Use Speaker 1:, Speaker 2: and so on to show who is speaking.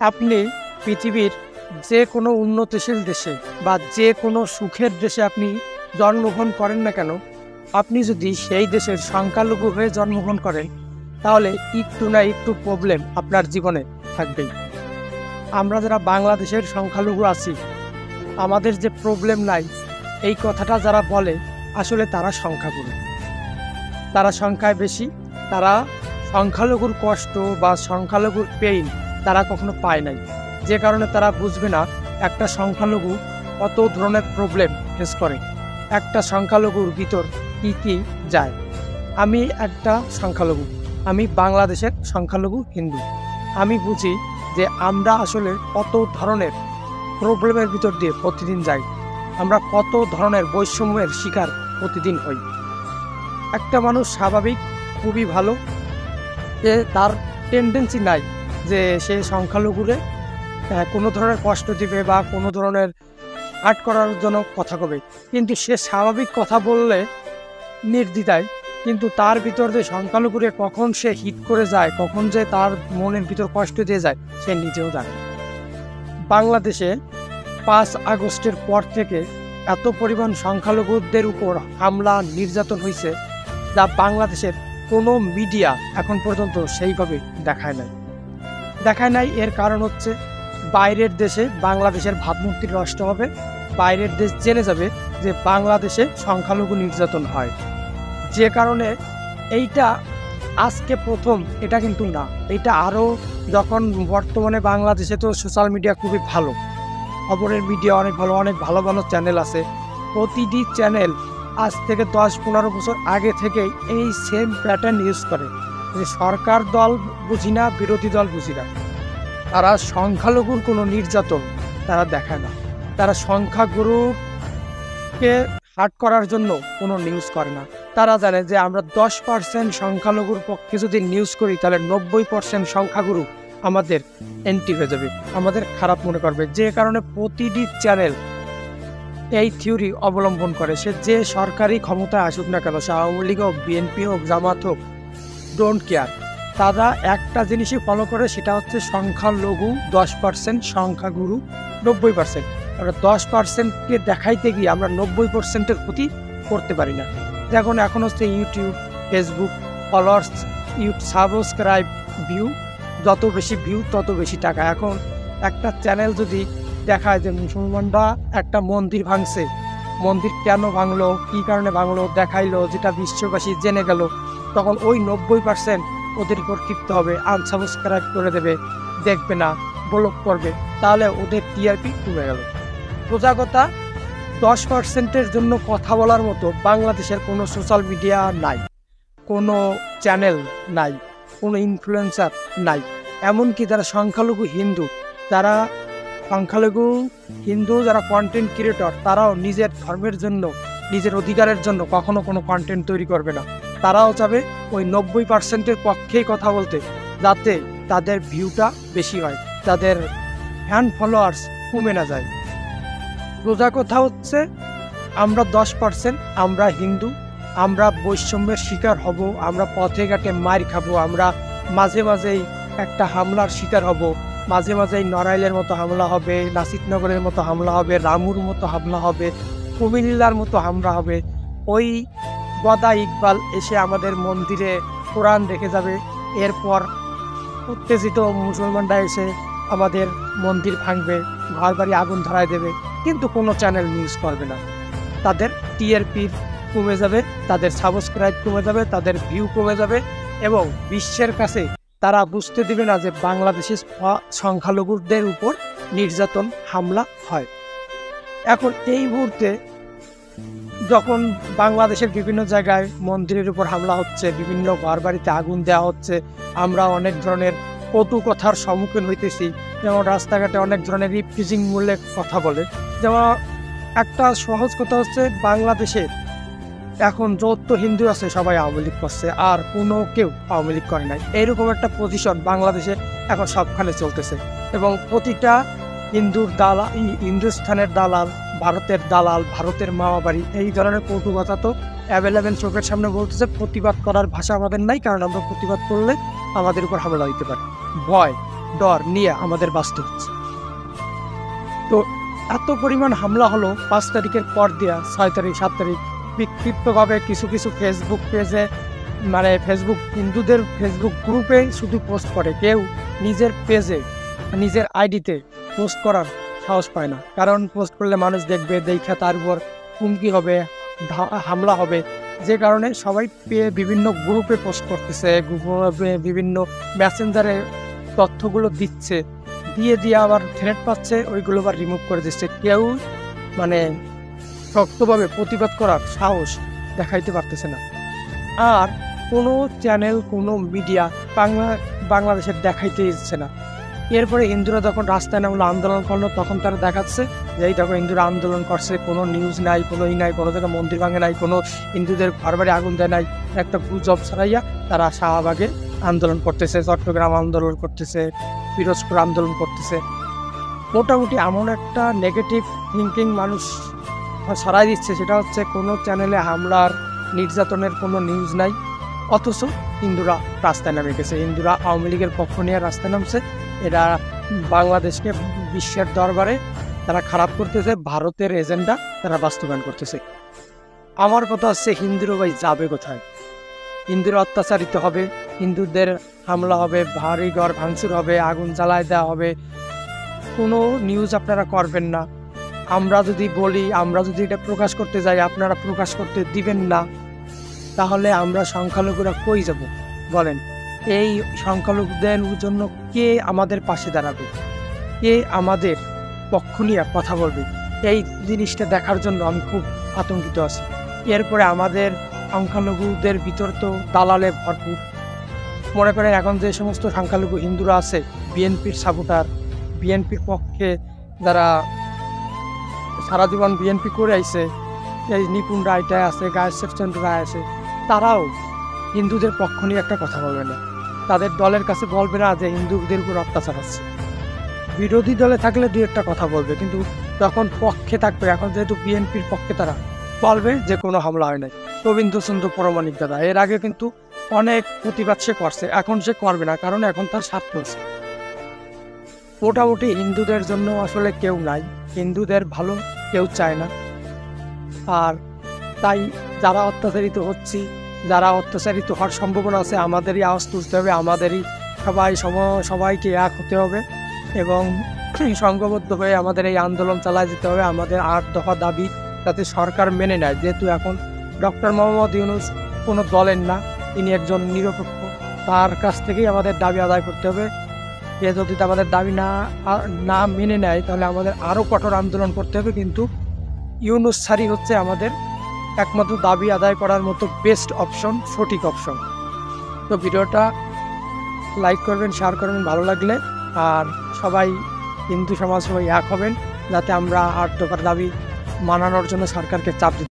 Speaker 1: আপনি পৃথিবীর যে কোনো উন্নতিশীল দেশে বা যে কোনো সুখের দেশে আপনি জন্মগ্রহণ করেন না কেন, আপনি যদি সেই দেশের সংখ্যালঘু হয়ে জন্মগ্রহণ করেন তাহলে একটু না একটু প্রবলেম আপনার জীবনে থাকবেই। আমরা যারা বাংলাদেশের সংখ্যালঘু আছি, আমাদের যে প্রবলেম নাই এই কথাটা যারা বলে আসলে তারা সংখ্যাগুরু, তারা সংখ্যায় বেশি, তারা সংখ্যালঘুর কষ্ট বা সংখ্যালঘুর পেইন তারা কখনো পায় নাই, যে কারণে তারা বুঝবে না একটা সংখ্যালঘু কত ধরনের প্রবলেম ফেস করে, একটা সংখ্যালঘুর ভিতর কি কি যায়। আমি একটা সংখ্যালঘু, আমি বাংলাদেশের সংখ্যালঘু হিন্দু। আমি বুঝি যে আমরা আসলে কত ধরনের প্রবলেমের ভিতর দিয়ে প্রতিদিন যাই, আমরা কত ধরনের বৈষম্যের শিকার প্রতিদিন হই। একটা মানুষ স্বাভাবিক খুবই ভালো, যে তার টেন্ডেন্সি নাই যে সে সংখ্যালঘুরে কোনো ধরনের কষ্ট দিবে বা কোনো ধরনের হার্ট করার জন্য কথা কবে, কিন্তু সে স্বাভাবিক কথা বললে নির্দ্বিধায়, কিন্তু তার ভিতর যে সংখ্যালঘুরে কখন সে হিট করে যায়, কখন যে তার মনের ভিতর কষ্ট দিয়ে যায় সে নিজেও জানে। বাংলাদেশে 5 আগস্টের পর থেকে এত পরিমাণ সংখ্যালঘুদের উপর হামলা নির্যাতন হয়েছে যা বাংলাদেশের কোনো মিডিয়া এখন পর্যন্ত সেইভাবে দেখায় নাই। এর কারণ হচ্ছে বাইরের দেশে বাংলাদেশের ভাবমূর্তি নষ্ট হবে, বাইরের দেশ জেনে যাবে যে বাংলাদেশে সংখ্যালঘু নির্যাতন হয়, যে কারণে এইটা আজকে প্রথম এটা কিন্তু না, এটা আরও যখন বর্তমানে বাংলাদেশে তো সোশ্যাল মিডিয়া খুবই ভালো, খবরের মিডিয়া অনেক ভালো, অনেক ভালো ভালো চ্যানেল আছে। প্রতিটি চ্যানেল আজ থেকে 10-15 বছর আগে থেকেই এই সেম প্যাটার্ন ইউজ করে যে সরকার দল বুঝি না, বিরোধী দল বুঝি না, তারা সংখ্যালঘুর কোনো নির্যাতন তারা দেখায় না, তারা সংখ্যাগুরুকে হার্ট করার জন্য কোনো নিউজ করে না। তারা জানে যে আমরা 10% সংখ্যালঘুর পক্ষে যদি নিউজ করি তাহলে 90% সংখ্যাগুরু আমাদের এন্টি হয়ে যাবে, আমাদের খারাপ মনে করবে, যে কারণে প্রতিটি চ্যানেল এই থিওরি অবলম্বন করে। সে যে সরকারি ক্ষমতায় আসুক না কেন, সে আওয়ামী লীগ হোক, বিএনপি হোক, জামাত হোক, ডোন্ট কেয়ার, তারা একটা জিনিসই ফলো করে, সেটা হচ্ছে সংখ্যালঘু 10%, সংখ্যাগুরু 90%। আমরা 10%কে দেখাইতে গিয়ে আমরা 90%-এর ক্ষতি করতে পারি না। এখন হচ্ছে YouTube, Facebook, followers, subscribe, view, যত বেশি ভিউ তত বেশি টাকা। এখন একটা চ্যানেল যদি দেখায় যে মুসলমানরা একটা মন্দির ভাঙছে, মন্দির কেন ভাঙলো, কী কারণে ভাঙলো দেখাইলো, যেটা বিশ্ববাসী জেনে গেল, তখন ওই 90% ওদের উপর ক্ষিপ্ত হবে, আনসাবস্ক্রাইব করে দেবে, দেখবে না, ব্লক করবে, তাহলে ওদের টিআরপি কমে গেল। সোজা কথা, 10%-এর জন্য কথা বলার মতো বাংলাদেশের কোনো সোশ্যাল মিডিয়া নাই, কোনো চ্যানেল নাই, কোনো ইনফ্লুয়েন্সার নাই। এমনকি যারা সংখ্যালঘু হিন্দু, যারা কন্টেন্ট ক্রিয়েটর, তারাও নিজের ধর্মের জন্য, নিজের অধিকারের জন্য কখনো কোনো কন্টেন্ট তৈরি করবে না। তারাও চাবে ওই 90%-এর পক্ষেই কথা বলতে, যাতে তাদের ভিউটা বেশি হয়, তাদের ফ্যান ফলোয়ার্স কমে না যায়। সোজা কথা হচ্ছে আমরা 10%, আমরা হিন্দু, আমরা বৈষম্যের শিকার হব, আমরা পথে ঘাটে মার খাবো, আমরা মাঝে মাঝেই একটা হামলার শিকার হব, মাঝে মাঝেই নড়াইলের মতো হামলা হবে, নাসিরনগরের মতো হামলা হবে, রামুর মতো হামলা হবে, কুমিল্লার মতো হামলা হবে। ওই গদা ইকবাল এসে আমাদের মন্দিরে কোরআন রেখে যাবে, এরপর উত্তেজিত মুসলমানরা এসে আমাদের মন্দির ভাঙবে, ঘর বাড়ি আগুন ধরায় দেবে, কিন্তু কোনো চ্যানেল নিউজ করবে না। তাদের টিআরপি কমে যাবে, তাদের সাবস্ক্রাইব কমে যাবে, তাদের ভিউ কমে যাবে, এবং বিশ্বের কাছে তারা বুঝতে দিবে না যে বাংলাদেশের সংখ্যালঘুদের উপর নির্যাতন, হামলা হয়। এখন এই মুহূর্তে যখন বাংলাদেশের বিভিন্ন জায়গায় মন্দিরের উপর হামলা হচ্ছে, বিভিন্ন ঘর বাড়িতে আগুন দেওয়া হচ্ছে, আমরা অনেক ধরনের কটু কথার সম্মুখীন হইতেছি। যেমন রাস্তাঘাটে অনেক ধরনের রিপ্রিজিং মূল্যে কথা বলে। যেমন একটা সহজ কথা হচ্ছে, বাংলাদেশে এখন যত হিন্দু আছে সবাই আওয়ামী লীগ করছে, আর কোনো কেউ আওয়ামী লীগ করে নাই, এইরকম একটা পজিশন বাংলাদেশে এখন সবখানে চলতেছে। এবং প্রতিটা হিন্দুর দালাল, হিন্দুস্থানের দালাল, ভারতের দালাল, ভারতের মামাবাড়ি, এই ধরনের কটু কথা তো অ্যাভেলেবেল চোখের সামনে বলতেছে। প্রতিবাদ করার ভাষা আমাদের নাই, কারণ আমরা প্রতিবাদ করলে আমাদের উপর হামলা হইতে পারে। ভয়, ডর নিয়ে আমাদের বাঁচতে হচ্ছে। তো এত পরিমাণ হামলা হলো 5 তারিখের পর দিয়া 6 তারিখ 7 তারিখ বিক্ষিপ্তভাবে কিছু কিছু ফেসবুক পেজে, মানে ফেসবুক হিন্দুদের ফেসবুক গ্রুপে শুধু পোস্ট করে, কেউ নিজের পেজে নিজের আইডিতে পোস্ট করার সাহস পায় না, কারণ পোস্ট করলে মানুষ দেখবে, দেখে তার উপর হুমকি হবে, হামলা হবে, যে কারণে সবাই বিভিন্ন গ্রুপে পোস্ট করতেছে, বিভিন্ন মেসেঞ্জারে তথ্যগুলো দিচ্ছে, দিয়ে আবার থ্রেট পাচ্ছে, ওইগুলো আবার রিমুভ করে দিচ্ছে। কেউ মানে শক্তভাবে প্রতিবাদ করার সাহস দেখাইতে পারতেছে না। আর কোনো চ্যানেল, কোনো মিডিয়া বাংলাদেশের দেখাইতে দিচ্ছে না। এরপরে হিন্দুরা যখন রাস্তায় নামলো, আন্দোলন করলো, তখন তারা দেখাচ্ছে যে এই দেখো হিন্দুরা আন্দোলন করছে, কোনো নিউজ নাই, কোনো নাই, কোনো জায়গায় মন্দির ভাঙে নাই, কোনো হিন্দুদের ঘরবাড়ি আগুন দেয় নাই, একটা গুজব ছড়াইয়া তারা শাহবাগে আন্দোলন করতেছে, চট্টগ্রাম আন্দোলন করতেছে, পিরোজপুর আন্দোলন করতেছে। মোটামুটি এমন একটা নেগেটিভ থিঙ্কিং মানুষ ছড়াই দিচ্ছে, সেটা হচ্ছে কোনো চ্যানেলে হামলার, নির্যাতনের কোনো নিউজ নাই, অথচ হিন্দুরা রাস্তায় নামে গেছে, হিন্দুরা আওয়ামী লীগের পক্ষ নিয়ে রাস্তায় নামছে। এরা বাংলাদেশকে বিশ্বের দরবারে তারা খারাপ করতেছে, ভারতের এজেন্ডা তারা বাস্তবায়ন করতেছে। আমার কথা হচ্ছে, হিন্দুরা ভাই যাবে কোথায়? হিন্দুরা অত্যাচারিত হবে, হিন্দুদের হামলা হবে, ভারী ঘর ভাঙচুর হবে, আগুন জ্বালায় দেওয়া হবে, কোনো নিউজ আপনারা করবেন না। আমরা যদি বলি, আমরা যদি এটা প্রকাশ করতে যাই, আপনারা প্রকাশ করতে দিবেন না, তাহলে আমরা সংখ্যালঘুরা কই যাব বলেন? এই সংখ্যালঘুদের জন্য কে আমাদের পাশে দাঁড়াবে, কে আমাদের পক্ষ নিয়ে কথা বলবে? এই জিনিসটা দেখার জন্য আমি খুব আতঙ্কিত আছি। এরপরে আমাদের সংখ্যালঘুদের ভিতর তো দালালে ভরপুর। মনে করেন এখন যে সমস্ত সংখ্যালঘু হিন্দুরা আছে, বিএনপির সাপোর্টার, বিএনপির পক্ষে যারা সারা জীবন বিএনপি করে আইছে, এই নিপুণ রায়টায় আছে, গায়েশ্বর চন্দ্র রায় আছে, তারাও হিন্দুদের পক্ষ নিয়ে একটা কথা বলবে না, তাদের দলের কাছে বলবে না যে হিন্দুদের উপর অত্যাচার হচ্ছে। বিরোধী দলে থাকলে দুই একটা কথা বলবে, কিন্তু তখন পক্ষে থাকবে, এখন যেহেতু বিএনপির পক্ষে, তারা বলবে যে কোনো হামলা হয় নাই। রবীন্দ্রচন্দ্র পরমাণিক দাদা এর আগে কিন্তু অনেক প্রতিবাদ সে করছে, এখন সে করবে না, কারণ এখন তার স্বার্থ আছে। মোটামুটি হিন্দুদের জন্য আসলে কেউ নাই, হিন্দুদের ভালো কেউ চায় না। আর তাই যারা অত্যাচারিত হচ্ছি, যারা অত্যাচারিত হওয়ার সম্ভাবনা আছে, আমাদেরই আওয়াজ তুলতে হবে, আমাদেরই সবাইকে এক হতে হবে এবং সংঘবদ্ধ হয়ে আমাদের এই আন্দোলন চালায় যেতে হবে। আমাদের 8 দফা দাবি যাতে সরকার মেনে নেয়, যেহেতু এখন ডক্টর মোহাম্মদ ইউনূস কোনো দলের না, তিনি একজন নিরপেক্ষ, তার কাছ থেকেই আমাদের দাবি আদায় করতে হবে। এ যদি আমাদের দাবি না মেনে নেয়, তাহলে আমাদের আরও কঠোর আন্দোলন করতে হবে, কিন্তু ইউনূস ছাড়ি হচ্ছে আমাদের একমাত্র দাবি আদায় করার মতো বেস্ট অপশন, সঠিক অপশন। তো ভিডিওটা লাইক করবেন, শেয়ার করবেন ভালো লাগলে, আর সবাই হিন্দু সমাজ সবাই এক হবেন, যাতে আমরা 8 দফার দাবি মানানোর জন্য সরকারকে চাপ দিতে